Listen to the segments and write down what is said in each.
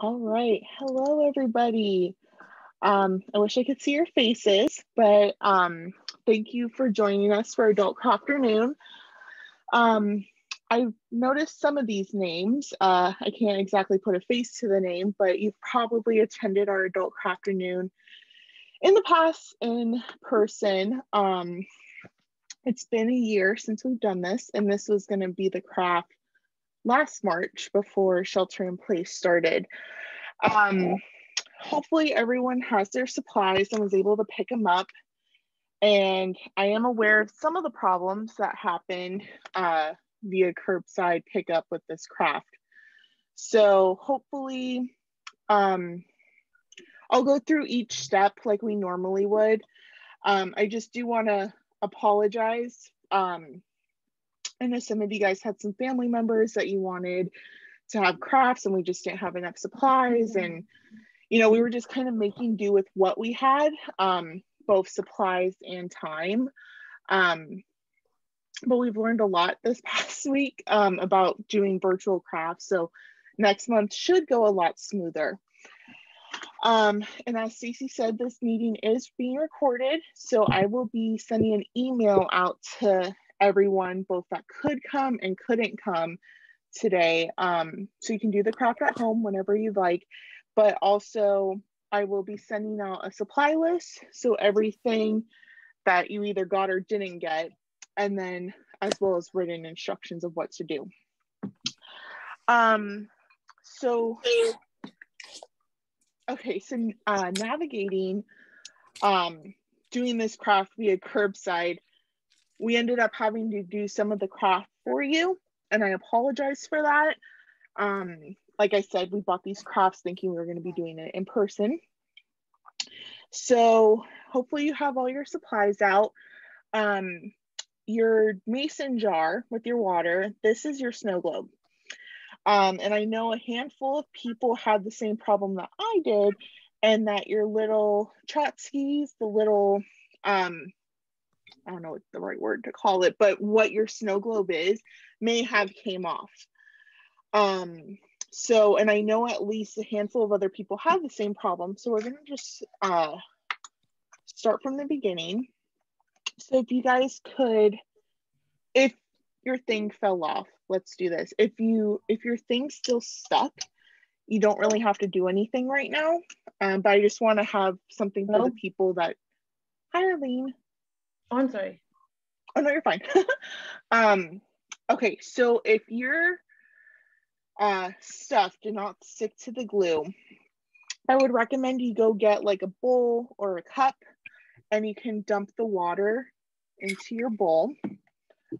All right. Hello, everybody. I wish I could see your faces, but thank you for joining us for Adult Crafternoon. I've noticed some of these names. I can't exactly put a face to the name, but you've probably attended our Adult Crafternoon in the past in person. It's been a year since we've done this, and this was going to be the craft last March before shelter in place started. Hopefully everyone has their supplies and was able to pick them up. And I am aware of some of the problems that happened via curbside pickup with this craft. So hopefully I'll go through each step like we normally would. I just do want to apologize. I know some of you guys had some family members that you wanted to have crafts and we just didn't have enough supplies, and we were just kind of making do with what we had, both supplies and time. But we've learned a lot this past week about doing virtual crafts, so next month should go a lot smoother. And as Stacey said, this meeting is being recorded, so I will be sending an email out to everyone, both that could come and couldn't come today, so you can do the craft at home whenever you'd like. But also I will be sending out a supply list, so everything that you either got or didn't get, and then as well as written instructions of what to do. Navigating doing this craft via curbside, we ended up having to do some of the craft for you, and I apologize for that. Like I said, we bought these crafts thinking we were going to be doing it in person. So hopefully you have all your supplies out. Your mason jar with your water, this is your snow globe. And I know a handful of people had the same problem that I did, and that your little Tchotchkes, the little, I don't know what the right word to call it, but what your snow globe is, may have came off. And I know at least a handful of other people have the same problem. So we're going to just start from the beginning. So if you guys could, if your thing fell off, let's do this. If your thing's still stuck, you don't really have to do anything right now. But I just want to have something for the people that, hi Arlene. Oh, I'm sorry. Oh no, you're fine. Okay, so if your stuff did not stick to the glue, I would recommend you go get like a bowl or a cup, and you can dump the water into your bowl. So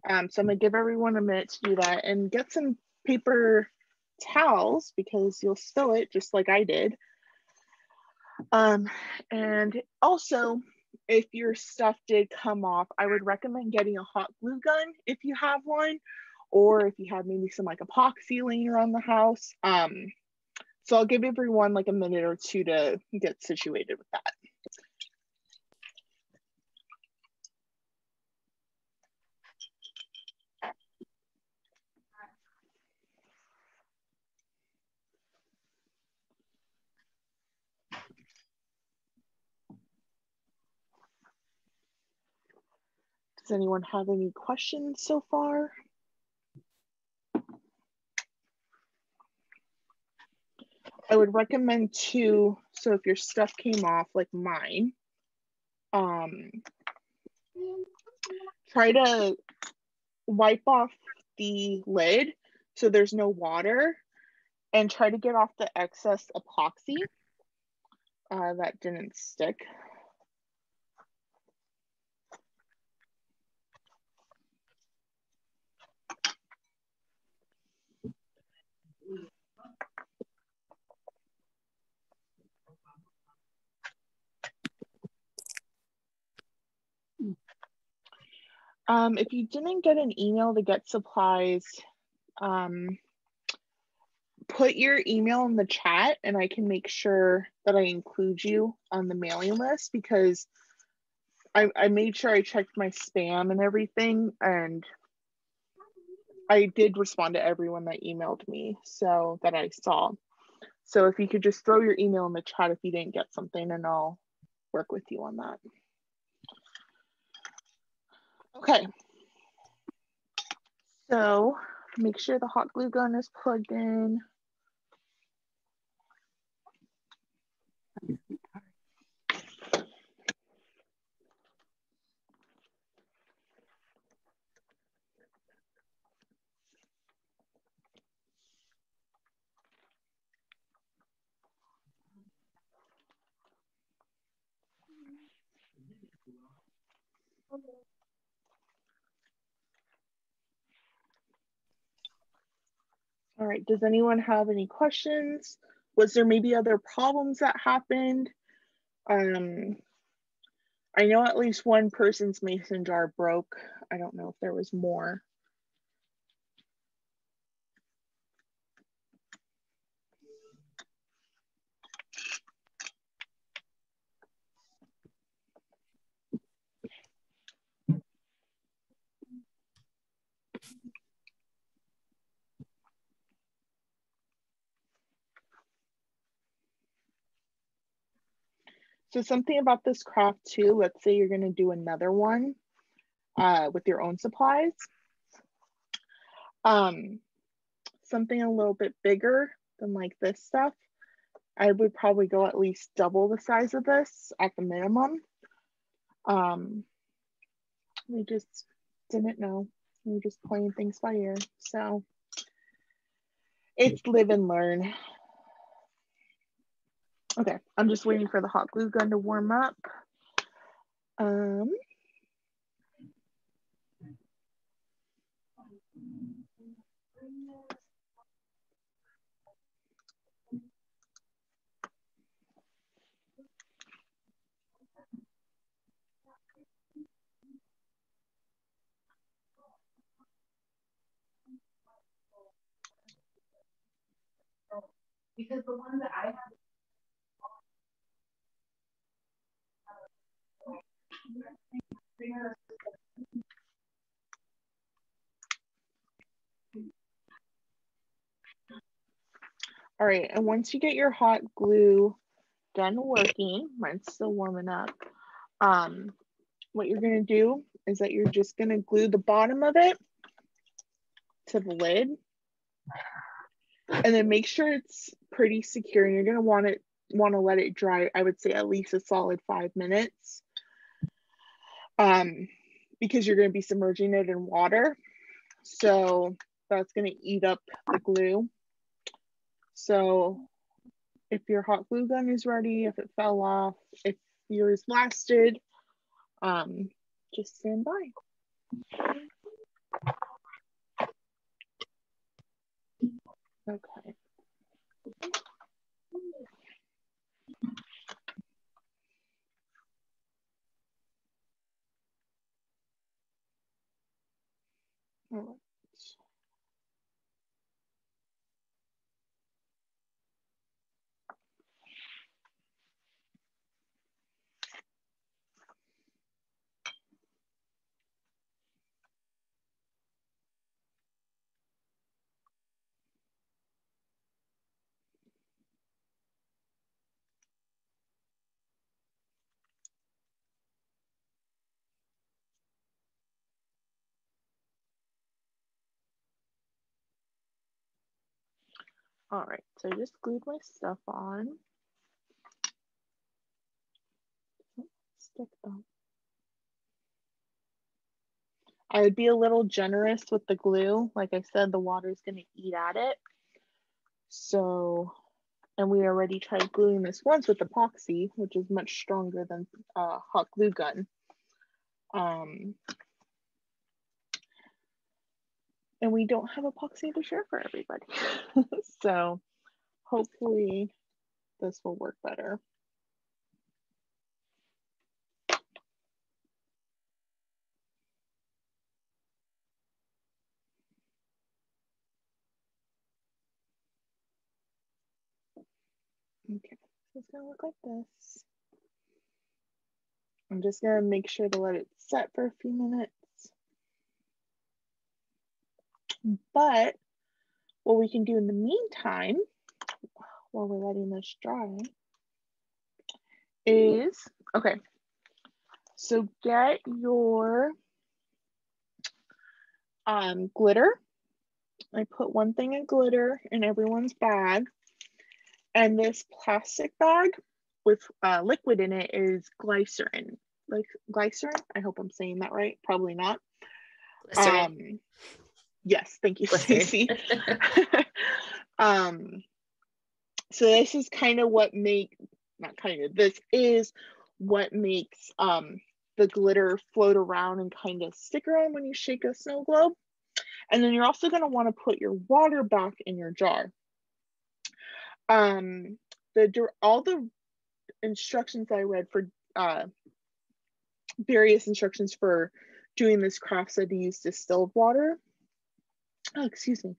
I'm gonna give everyone a minute to do that, and get some paper towels because you'll spill it just like I did. And also, if your stuff did come off, I would recommend getting a hot glue gun if you have one, or if you have maybe some like epoxy laying around the house. So I'll give everyone like a minute or two to get situated with that. Does anyone have any questions so far? I would recommend too, so if your stuff came off like mine, try to wipe off the lid so there's no water, and try to get off the excess epoxy that didn't stick. If you didn't get an email to get supplies, put your email in the chat and I can make sure that I include you on the mailing list, because I made sure I checked my spam and everything, and I did respond to everyone that emailed me, so that I saw. So if you could just throw your email in the chat if you didn't get something, and I'll work with you on that. Okay. So make sure the hot glue gun is plugged in. All right, does anyone have any questions? Was there maybe other problems that happened? I know at least one person's mason jar broke. I don't know if there was more. So something about this craft too, let's say you're gonna do another one with your own supplies. Something a little bit bigger than like this stuff, I would probably go at least double the size of this at the minimum. We just didn't know. We were just playing things by ear. So it's live and learn. Okay, I'm just waiting for the hot glue gun to warm up. Because the one that I have. All right, and once you get your hot glue done working, mine's still warming up, what you're gonna do is that you're just gonna glue the bottom of it to the lid, and then make sure it's pretty secure, and you're gonna want to let it dry, I would say at least a solid 5 minutes, because you're gonna be submerging it in water, so that's gonna eat up the glue. So if your hot glue gun is ready, if it fell off, if yours lasted, just stand by. Okay. All right. All right, so I just glued my stuff on. Stick them. I would be a little generous with the glue. Like I said, the water is going to eat at it. So, and we already tried gluing this once with epoxy, which is much stronger than hot glue gun. And we don't have epoxy to share for everybody. So hopefully this will work better. Okay, so it's gonna look like this. I'm just gonna make sure to let it set for a few minutes. But what we can do in the meantime, while we're letting this dry is, okay, so get your glitter. I put one thing of glitter in everyone's bag. And this plastic bag with liquid in it is glycerin. Like glycerin? I hope I'm saying that right. Probably not. Glycerin. Yes, thank you, Stacey. So this is kind of what this is what makes the glitter float around and kind of stick around when you shake a snow globe. And then you're also going to want to put your water back in your jar. All the instructions I read for various instructions for doing this craft said to use distilled water. Oh, excuse me.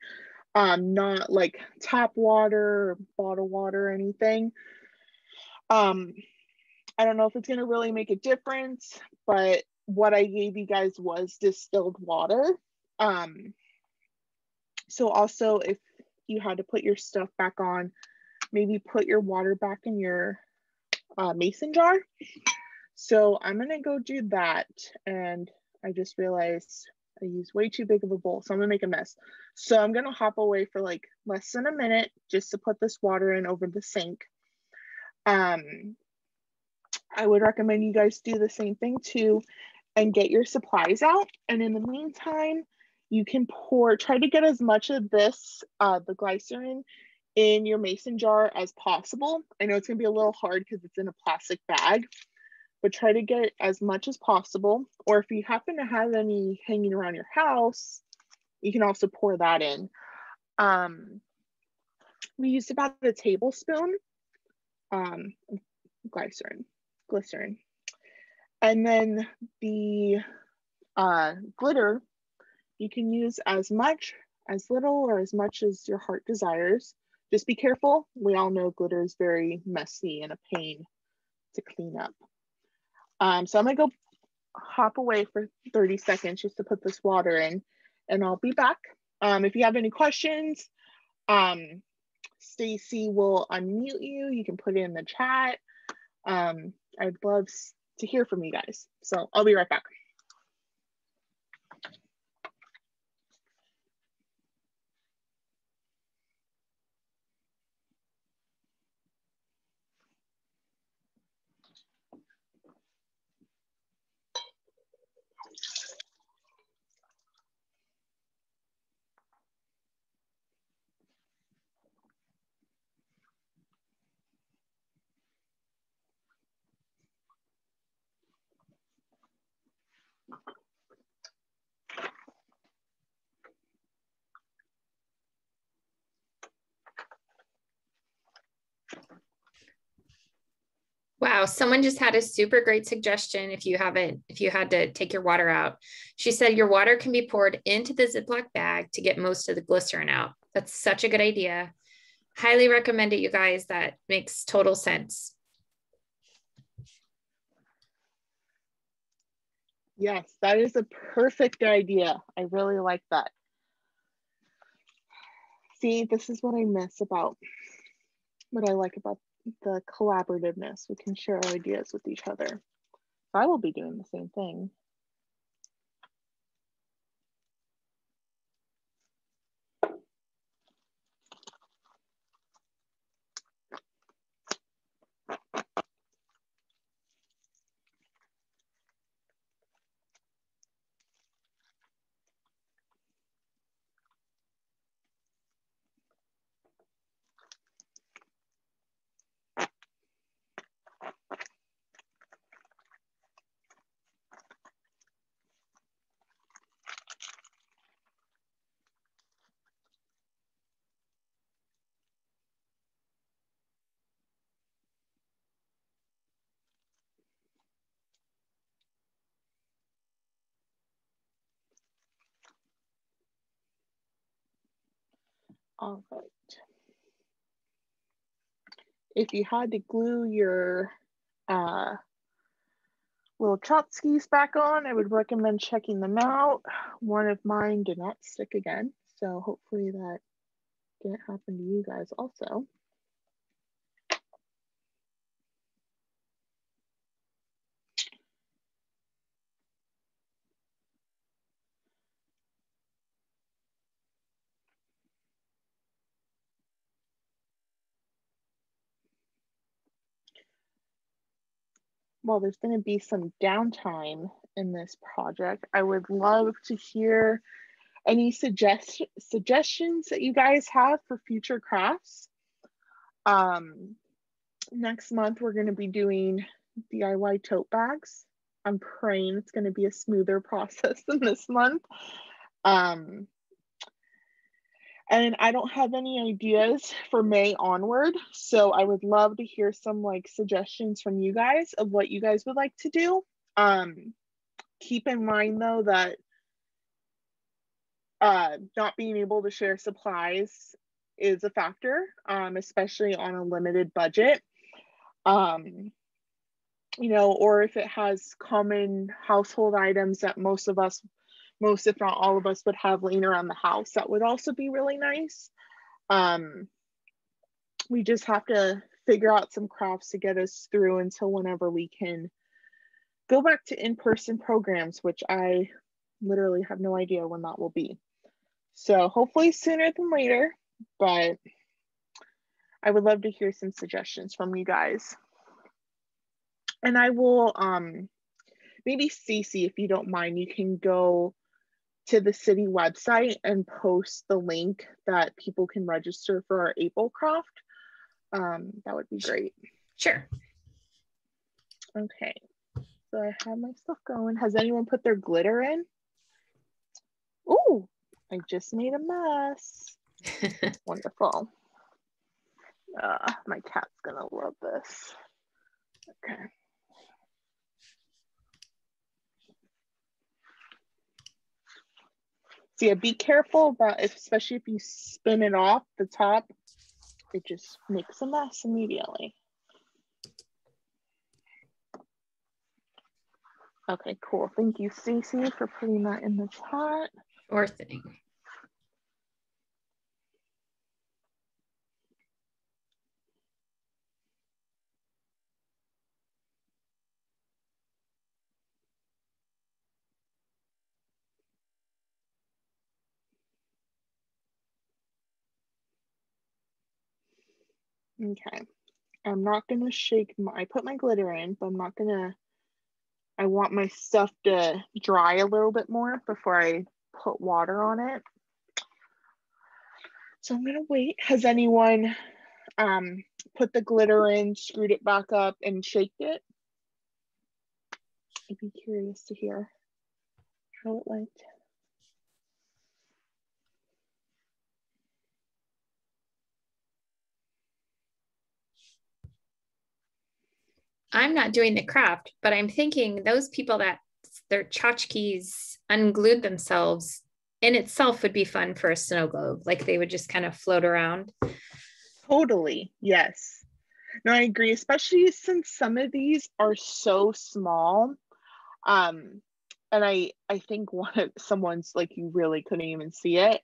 Not like tap water or bottled water or anything. I don't know if it's going to really make a difference, but what I gave you guys was distilled water. So also if you had to put your stuff back on, maybe put your water back in your mason jar. So I'm going to go do that. And I just realized I used way too big of a bowl, so I'm gonna make a mess. So I'm gonna hop away for like less than a minute just to put this water in over the sink. I would recommend you guys do the same thing too and get your supplies out. And in the meantime, you can try to get as much of this, the glycerin, in your mason jar as possible. I know it's gonna be a little hard because it's in a plastic bag, but try to get as much as possible. Or if you happen to have any hanging around your house, you can also pour that in. We used about a tablespoon glycerin. And then the glitter, you can use as much, as little, or as much as your heart desires. Just be careful. We all know glitter is very messy and a pain to clean up. So I'm gonna go hop away for 30 seconds just to put this water in, and I'll be back. If you have any questions, Stacey will unmute you. You can put it in the chat. I'd love to hear from you guys. So I'll be right back. Wow, someone just had a super great suggestion if you had to take your water out. She said your water can be poured into the Ziploc bag to get most of the glycerin out. That's such a good idea. Highly recommend it, you guys. That makes total sense. Yes, that is a perfect idea. I really like that. See, this is what I miss about, what I like about the collaborativeness. We can share our ideas with each other. I will be doing the same thing. All right. If you had to glue your little Tchotchkes back on, I would recommend checking them out. One of mine did not stick again, so hopefully that didn't happen to you guys also. while there's going to be some downtime in this project, I would love to hear any suggestions that you guys have for future crafts. Next month, we're going to be doing DIY tote bags. I'm praying it's going to be a smoother process than this month. And I don't have any ideas for May onward. So I would love to hear some like suggestions from you guys of what you guys would like to do. Keep in mind though that not being able to share supplies is a factor, especially on a limited budget. You know, or if it has common household items that most if not all of us would have laying around the house, that would also be really nice. We just have to figure out some crafts to get us through until whenever we can go back to in-person programs, which I literally have no idea when that will be. So hopefully sooner than later, but I would love to hear some suggestions from you guys. And I will, maybe Cece, if you don't mind, you can go to the city website and post the link that people can register for our April craft. That would be great. Sure. Okay, so I have my stuff going. Has anyone put their glitter in? Oh, I just made a mess. Wonderful. My cat's gonna love this. Okay. So yeah, be careful about, especially if you spin it off the top, it just makes a mess immediately. Okay, cool. Thank you, Stacey, for putting that in the chat. Sure thing. Okay, I'm not gonna shake I put my glitter in, but I'm not gonna, I want my stuff to dry a little bit more before I put water on it. So I'm gonna wait. Has anyone put the glitter in, screwed it back up, and shaked it? I'd be curious to hear how it went. I'm not doing the craft, but I'm thinking those people that their tchotchkes unglued themselves in itself would be fun for a snow globe. Like they would just kind of float around. Totally, yes. No, I agree, especially since some of these are so small. And I think someone's like, you really couldn't even see it.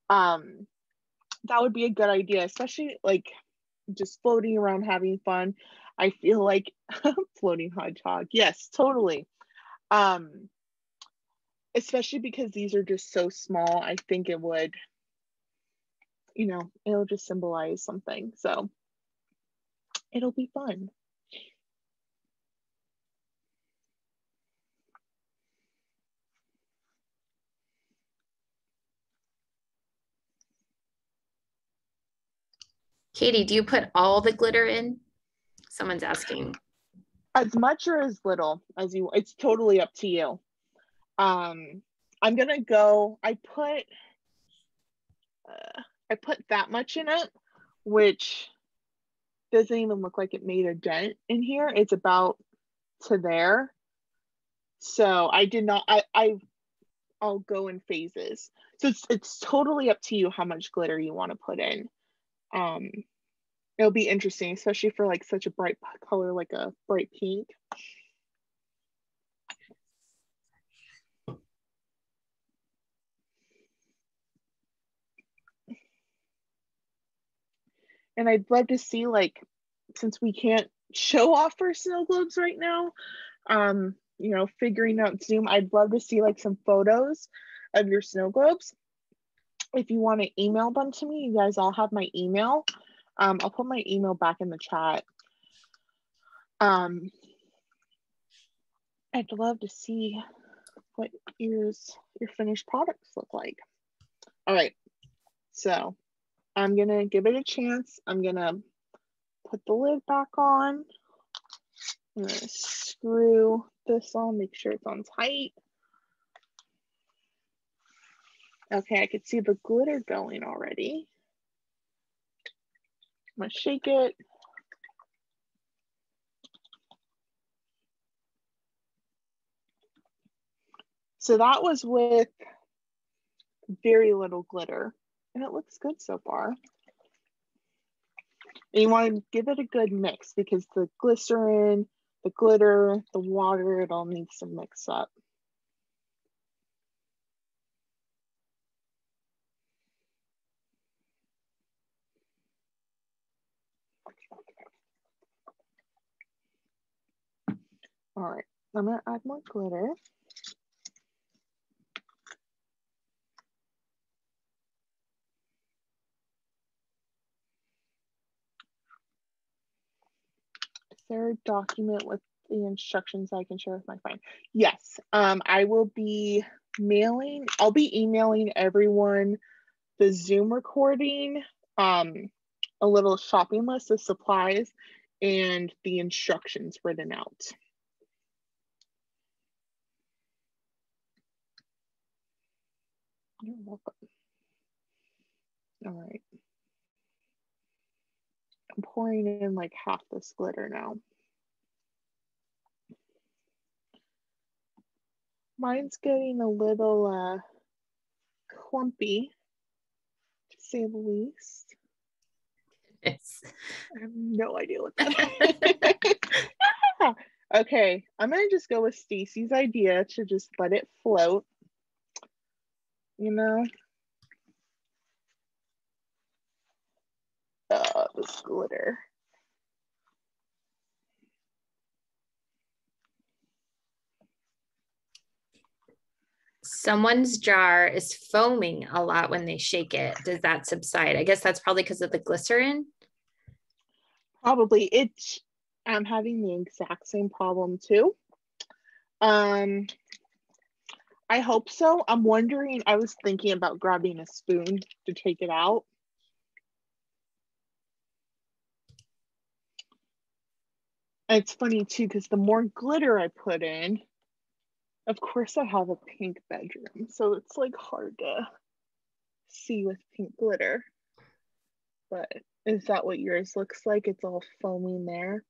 That would be a good idea, especially like just floating around having fun. I feel like floating hedgehog. Yes, totally. Especially because these are just so small, I think it would, you know, it'll just symbolize something. So it'll be fun. Katie, do you put all the glitter in? Someone's asking. As much or as little as you, it's totally up to you. I'm gonna go, I put that much in it, which doesn't even look like it made a dent in here. It's about to there. So I did not, I'll go in phases. So it's totally up to you how much glitter you want to put in. It'll be interesting, especially for like such a bright color, like a bright pink. And I'd love to see, like, since we can't show off our snow globes right now, you know, figuring out Zoom, I'd love to see like some photos of your snow globes. If you want to email them to me, you guys all have my email. I'll put my email back in the chat. I'd love to see what your finished products look like. All right, so I'm gonna give it a chance. I'm gonna put the lid back on. I'm gonna screw this on, make sure it's on tight. Okay, I could see the glitter going already. I'm gonna shake it. So that was with very little glitter, and it looks good so far. And you want to give it a good mix because the glycerin, the glitter, the water, it all needs to mix up. All right, I'm gonna add more glitter. Is there a document with the instructions I can share with my friend? Yes, I will be I'll be emailing everyone the Zoom recording, a little shopping list of supplies, and the instructions written out. You're welcome. All right. I'm pouring in like half this glitter now. Mine's getting a little clumpy, to say the least. It's... I have no idea what that is. Okay, I'm gonna just go with Stacy's idea to just let it float. You know? This glitter. Someone's jar is foaming a lot when they shake it. Does that subside? I guess that's probably because of the glycerin. Probably. I'm having the exact same problem too. I hope so. I'm wondering, I was thinking about grabbing a spoon to take it out. And it's funny too, because the more glitter I put in, of course I have a pink bedroom. So it's like hard to see with pink glitter. But is that what yours looks like? It's all foaming there.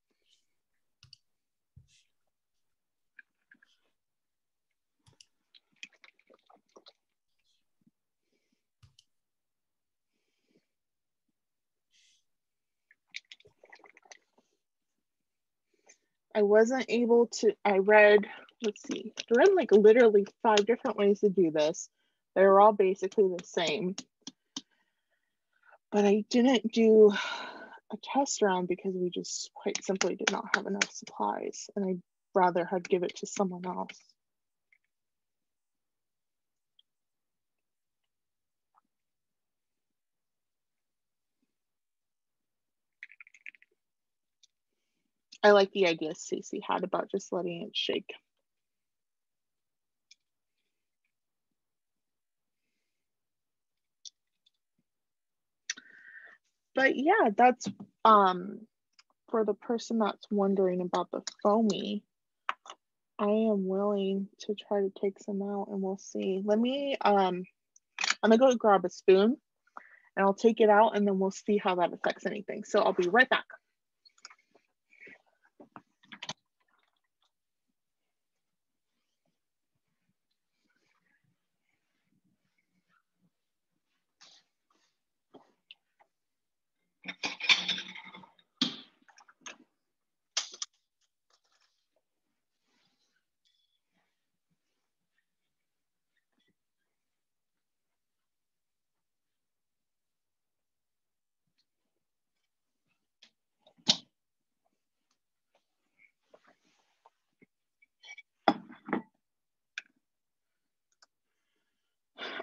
I wasn't able to, I read, let's see, I read like literally 5 different ways to do this. They were all basically the same. But I didn't do a test round because we just quite simply did not have enough supplies, and I'd rather had give it to someone else. I like the idea Stacey had about just letting it shake. But yeah, that's for the person that's wondering about the foamy, I am willing to try to take some out and we'll see. Let me, I'm gonna go grab a spoon and I'll take it out and then we'll see how that affects anything. So I'll be right back.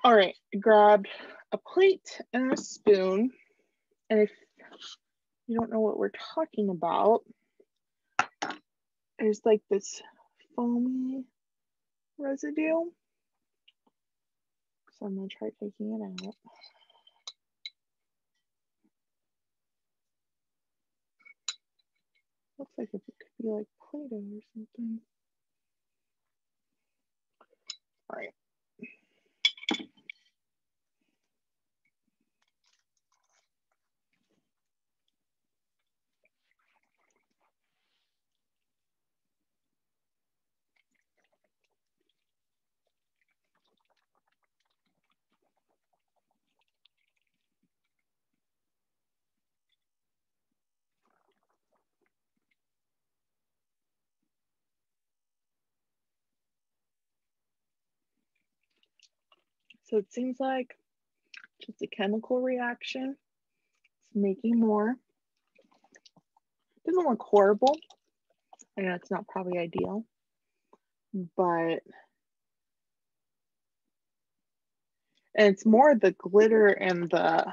All right, grabbed a plate and a spoon. And if you don't know what we're talking about, there's like this foamy residue. So I'm gonna try taking it out. Looks like it could be like Play-Doh or something. All right. So it seems like just a chemical reaction. It's making more. It doesn't look horrible. I know it's not probably ideal, but it's more the glitter and the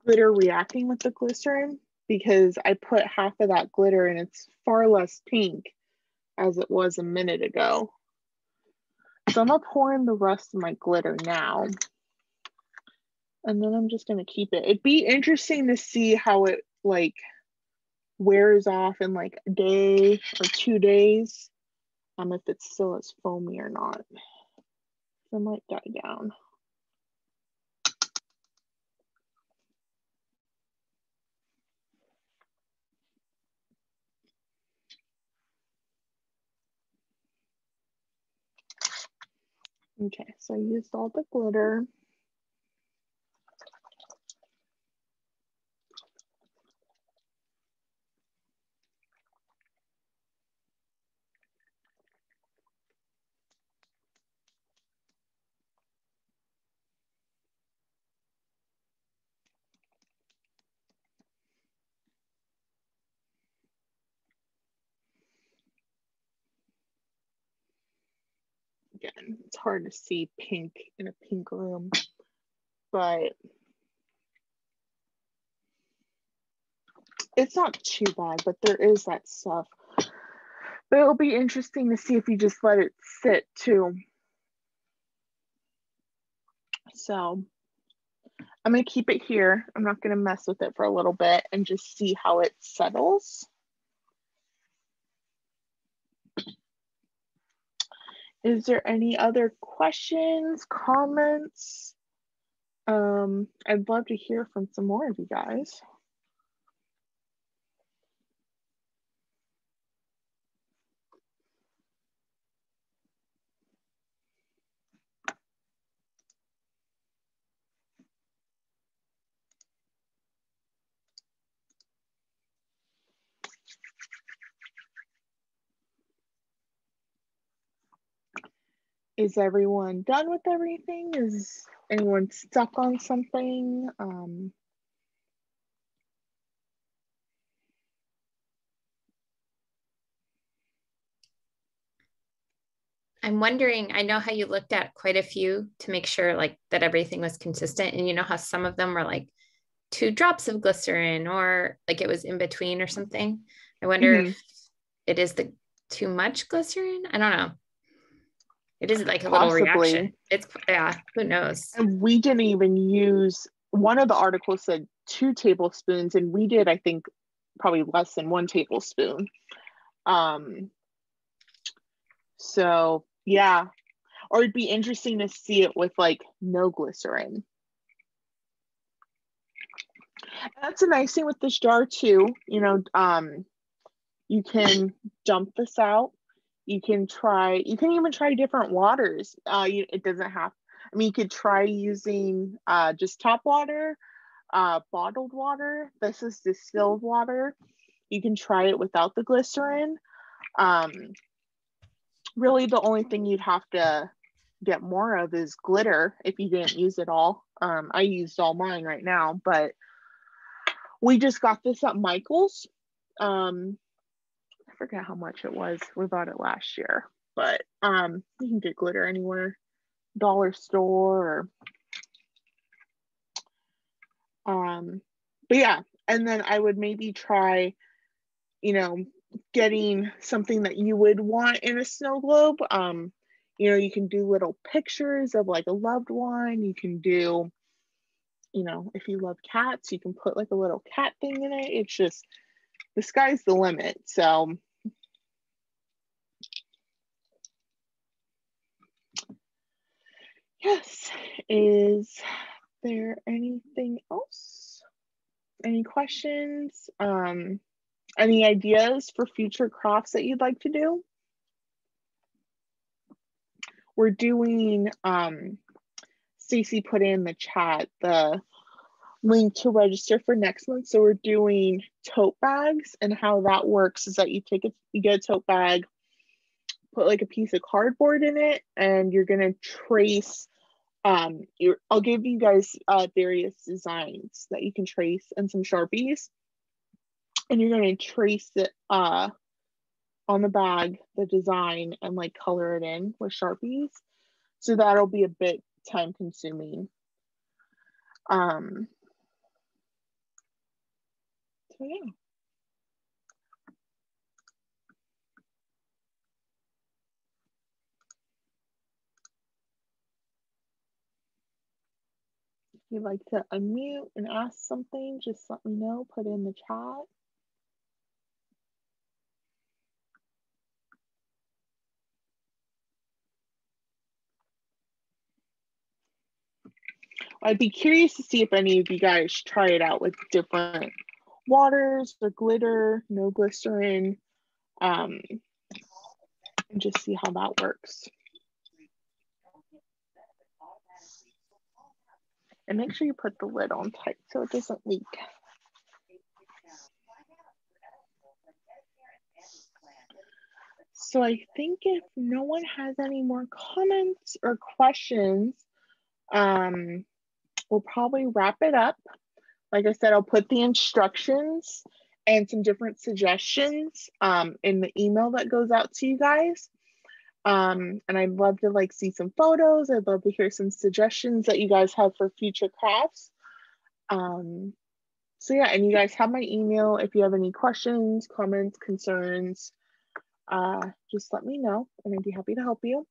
glitter reacting with the glycerin, because I put half of that glitter and it's far less pink as it was a minute ago. So I'm gonna pour in the rest of my glitter now. And then I'm just gonna keep it. It'd be interesting to see how it like wears off in like a day or 2 days. If it's still as foamy or not. It might die down. Okay, so I used all the glitter. Again, it's hard to see pink in a pink room, but it's not too bad, but there is that stuff. But it'll be interesting to see if you just let it sit too. So I'm gonna keep it here. I'm not gonna mess with it for a little bit and just see how it settles. Is there any other questions, comments? I'd love to hear from some more of you guys. Is everyone done with everything? Is anyone stuck on something? I'm wondering, I know how you looked at quite a few to make sure like that everything was consistent. And you know how some of them were like 2 drops of glycerin or like it was in between or something. I wonder if it is the too much glycerin. I don't know. It is like a little reaction. It's, yeah, who knows? And we didn't even use, one of the articles said 2 tablespoons, and we did, I think, probably less than 1 tablespoon. So yeah, or it'd be interesting to see it with like no glycerin. That's a nice thing with this jar too. You know, you can dump this out. You can even try different waters. It doesn't have, I mean, you could try using just tap water, bottled water. This is distilled water. You can try it without the glycerin. Really, the only thing you'd have to get more of is glitter if you didn't use it all. I used all mine right now, but we just got this at Michael's. I forget how much it was. We bought it last year, but you can get glitter anywhere, dollar store. But yeah, and then I would maybe try, getting something that you would want in a snow globe. You know, you can do little pictures of like a loved one. You can do, you know, if you love cats, you can put like a little cat thing in it. It's just, the sky's the limit. So yes, is there anything else? Any questions? Any ideas for future crafts that you'd like to do? We're doing, Stacy put in the chat the link to register for next month. So we're doing tote bags, and how that works is that you get a tote bag, put like a piece of cardboard in it, and you're gonna trace. I'll give you guys various designs that you can trace and some Sharpies, and you're gonna trace it on the bag, the design, and like color it in with Sharpies. So that'll be a bit time consuming. So yeah. If you'd like to unmute and ask something, just let me know, put in the chat. I'd be curious to see if any of you guys try it out with different waters or glitter, no glycerin, and just see how that works. And make sure you put the lid on tight so it doesn't leak. So I think if no one has any more comments or questions, we'll probably wrap it up. Like I said, I'll put the instructions and some different suggestions in the email that goes out to you guys. And I'd love to like see some photos. I'd love to hear some suggestions that you guys have for future crafts. So yeah, and you guys have my email. If you have any questions, comments, concerns, just let me know and I'd be happy to help you.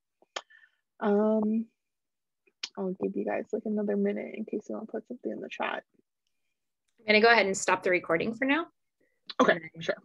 I'll give you guys like another minute in case you want to put something in the chat. I'm gonna go ahead and stop the recording for now. Okay, sure.